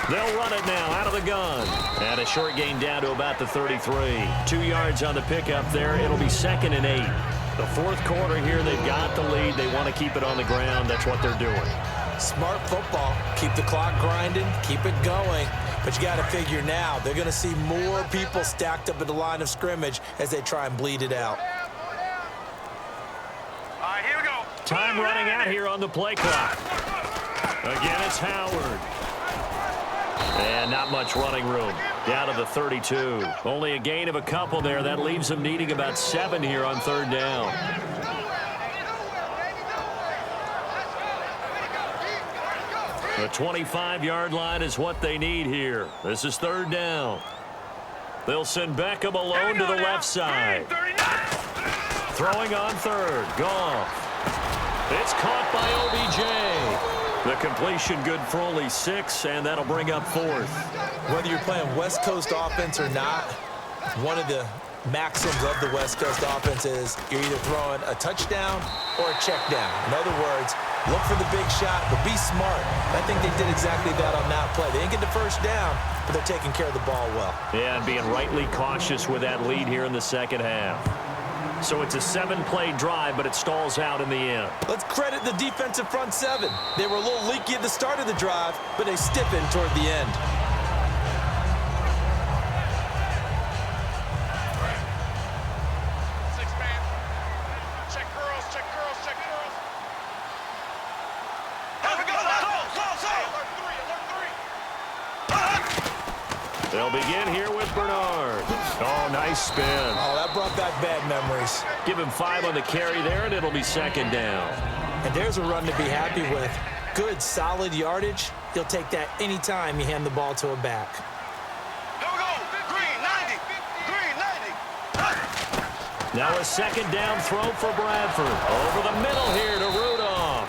They'll run it now out of the gun. And a short gain down to about the 33. 2 yards on the pickup there. It'll be 2nd and 8. The fourth quarter here, they've got the lead. They want to keep it on the ground. That's what they're doing. Smart football. Keep the clock grinding. Keep it going. But you got to figure now, they're going to see more people stacked up at the line of scrimmage as they try and bleed it out. All right, here we go. Time running out here on the play clock. Again, it's Howard. And not much running room. Down to the 32. Only a gain of a couple there. That leaves them needing about 7 here on 3rd down. The 25-yard line is what they need here. This is 3rd down. They'll send Beckham alone to the left side. Throwing on 3rd. Goff. It's caught by OBJ. The completion good for only 6, and that'll bring up 4th. Whether you're playing West Coast offense or not, one of the maxims of the West Coast offense is you're either throwing a touchdown or a check down. In other words, look for the big shot, but be smart. I think they did exactly that on that play. They didn't get the first down, but they're taking care of the ball well. Yeah, and being rightly cautious with that lead here in the second half. So it's a 7-play drive, but it stalls out in the end. Let's credit the defensive front 7. They were a little leaky at the start of the drive, but they stiffened toward the end. They'll begin here with Bernard. Oh, nice spin. Oh, that brought back bad memories. Give him 5 on the carry there, and it'll be 2nd down. And there's a run to be happy with. Good, solid yardage. You'll take that anytime you hand the ball to a back. Here we go. Green 90. Green 90. Now a 2nd down throw for Bradford. Over the middle here to Rudolph.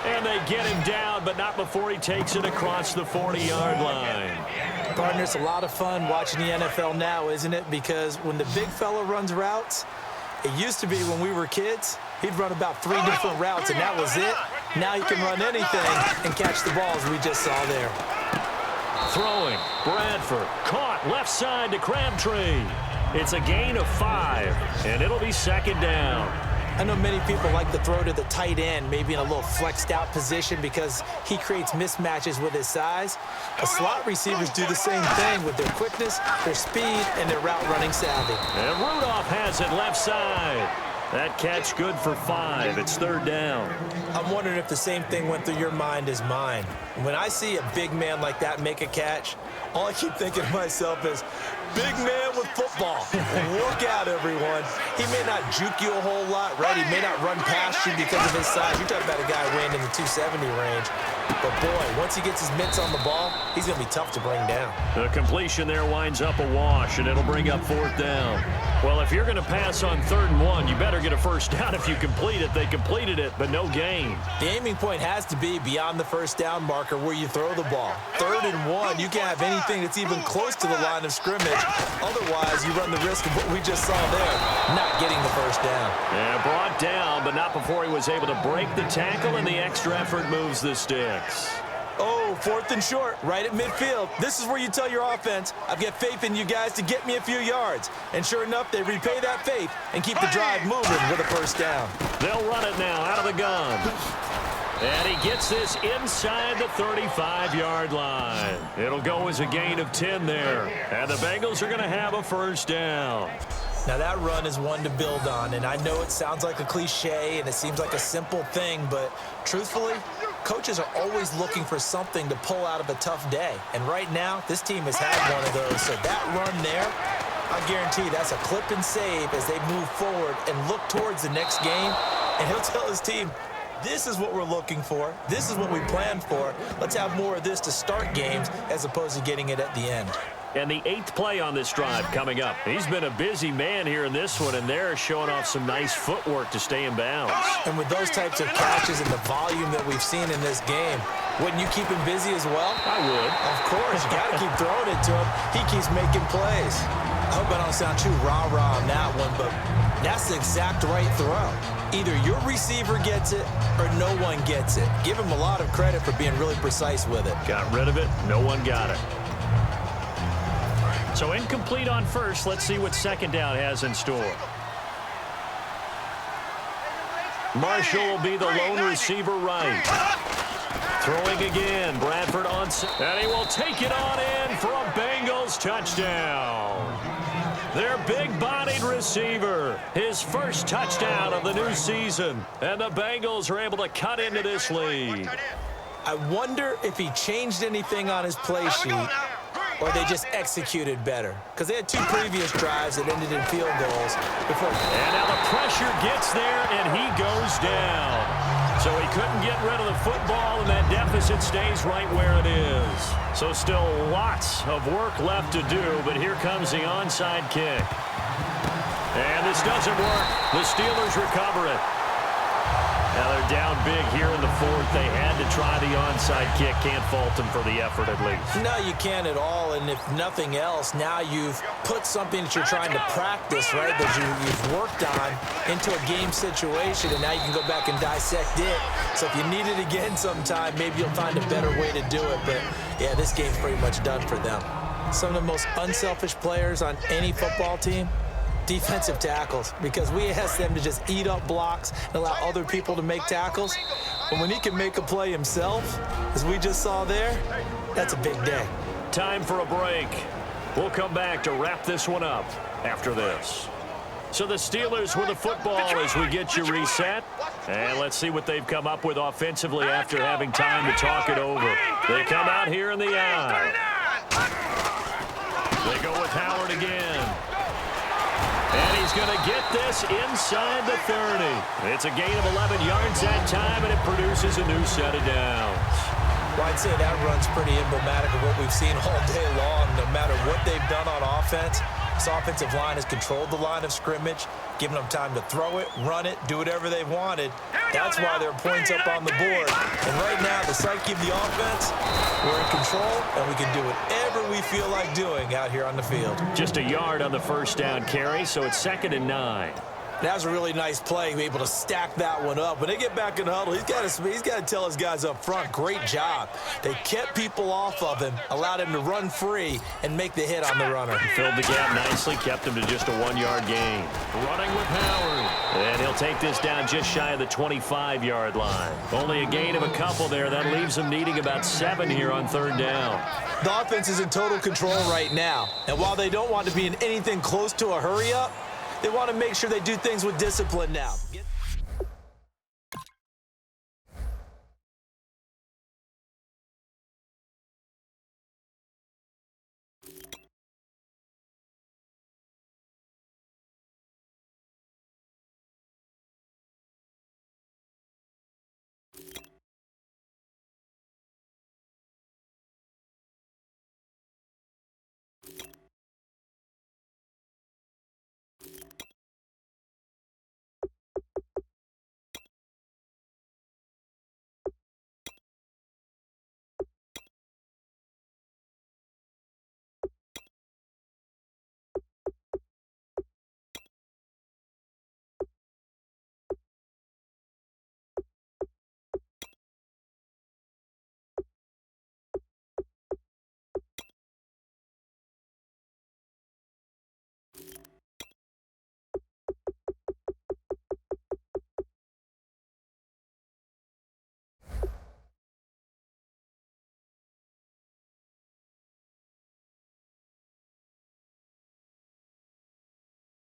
And they get him down, but not before he takes it across the 40-yard line. Partner, it's a lot of fun watching the NFL now, isn't it? Because when the big fella runs routes, it used to be when we were kids, he'd run about 3 different routes, and that was it. Now he can run anything and catch the balls we just saw there. Throwing, Bradford, caught left side to Crabtree. It's a gain of 5, and it'll be 2nd down. I know many people like to throw to the tight end, maybe in a little flexed out position because he creates mismatches with his size. But slot receivers do the same thing with their quickness, their speed, and their route running savvy. And Rudolph has it left side. That catch good for 5. It's 3rd down. I'm wondering if the same thing went through your mind as mine. When I see a big man like that make a catch, all I keep thinking to myself is, big man with football. Look out, everyone. He may not juke you a whole lot, right? He may not run past you because of his size. You're talking about a guy weighing in the 270 range. But, boy, once he gets his mitts on the ball, he's going to be tough to bring down. The completion there winds up a wash, and it'll bring up 4th down. Well, if you're going to pass on 3rd and 1, you better get a first down if you complete it. They completed it, but no gain. The aiming point has to be beyond the first down marker where you throw the ball. 3rd and 1, you can't have anything that's even close to the line of scrimmage. Otherwise, you run the risk of what we just saw there, not getting the first down. Yeah, brought down, but not before he was able to break the tackle, and the extra effort moves the sticks. Oh, 4th and short, right at midfield. This is where you tell your offense, I've got faith in you guys to get me a few yards. And sure enough, they repay that faith and keep the drive moving with a first down. They'll run it now out of the gun. And he gets this inside the 35-yard line. It'll go as a gain of 10 there. And the Bengals are going to have a first down. Now, that run is one to build on, and I know it sounds like a cliche and it seems like a simple thing, but truthfully, coaches are always looking for something to pull out of a tough day. And right now, this team has had one of those. So that run there, I guarantee that's a clip and save as they move forward and look towards the next game. And he'll tell his team, This is what we're looking for. This is what we planned for. Let's have more of this to start games as opposed to getting it at the end. And the 8th play on this drive coming up. He's been a busy man here in this one, and they're showing off some nice footwork to stay in bounds. And with those types of catches and the volume that we've seen in this game, wouldn't you keep him busy as well? I would. Of course. You got to keep throwing it to him. He keeps making plays. I hope I don't sound too rah-rah on that one, but that's the exact right throw. Either your receiver gets it or no one gets it. Give him a lot of credit for being really precise with it. Got rid of it. No one got it. So incomplete on first. Let's see what second down has in store. Marshall will be the lone receiver right. Throwing again. Bradford on. And he will take it on in for a Bengals touchdown. Their big-bodied receiver. His first touchdown of the new season. And the Bengals are able to cut into this lead. I wonder if he changed anything on his play sheet or they just executed better. Because they had 2 previous drives that ended in field goals before. And now the pressure gets there, and he goes down. So he couldn't get rid of the football, and that deficit stays right where it is. So still lots of work left to do, but here comes the onside kick. And this doesn't work. The Steelers recover it. Now they're down big here in the 4th. They had to try the onside kick. Can't fault them for the effort at least. No, you can't at all. And if nothing else, now you've put something that you're trying to practice, right, that you've worked on into a game situation, and now you can go back and dissect it. So if you need it again sometime, maybe you'll find a better way to do it. But, yeah, this game's pretty much done for them. Some of the most unselfish players on any football team, defensive tackles, because we ask them to just eat up blocks and allow other people to make tackles. But when he can make a play himself, as we just saw there, that's a big day. Time for a break. We'll come back to wrap this one up after this. So the Steelers with the football as we get you reset. And let's see what they've come up with offensively after having time to talk it over. They come out here in the eye. They go with Howard again. And he's going to get this inside the 30. It's a gain of 11 yards that time, and it produces a new set of downs. Well, I'd say that run's pretty emblematic of what we've seen all day long. No matter what they've done on offense, this offensive line has controlled the line of scrimmage, giving them time to throw it, run it, do whatever they wanted. That's why there are points up on the board. And right now, the psyche of the offense, we're in control, and we can do whatever we feel like doing out here on the field. Just a yard on the first down carry, so it's 2nd and 9. That was a really nice play, able to stack that one up. When they get back in the huddle, he's got to tell his guys up front, great job. They kept people off of him, allowed him to run free and make the hit on the runner. He filled the gap nicely, kept him to just a 1-yard gain. Running with Howard. And he'll take this down just shy of the 25-yard line. Only a gain of a couple there. That leaves him needing about 7 here on 3rd down. The offense is in total control right now. And while they don't want to be in anything close to a hurry-up, they want to make sure they do things with discipline now.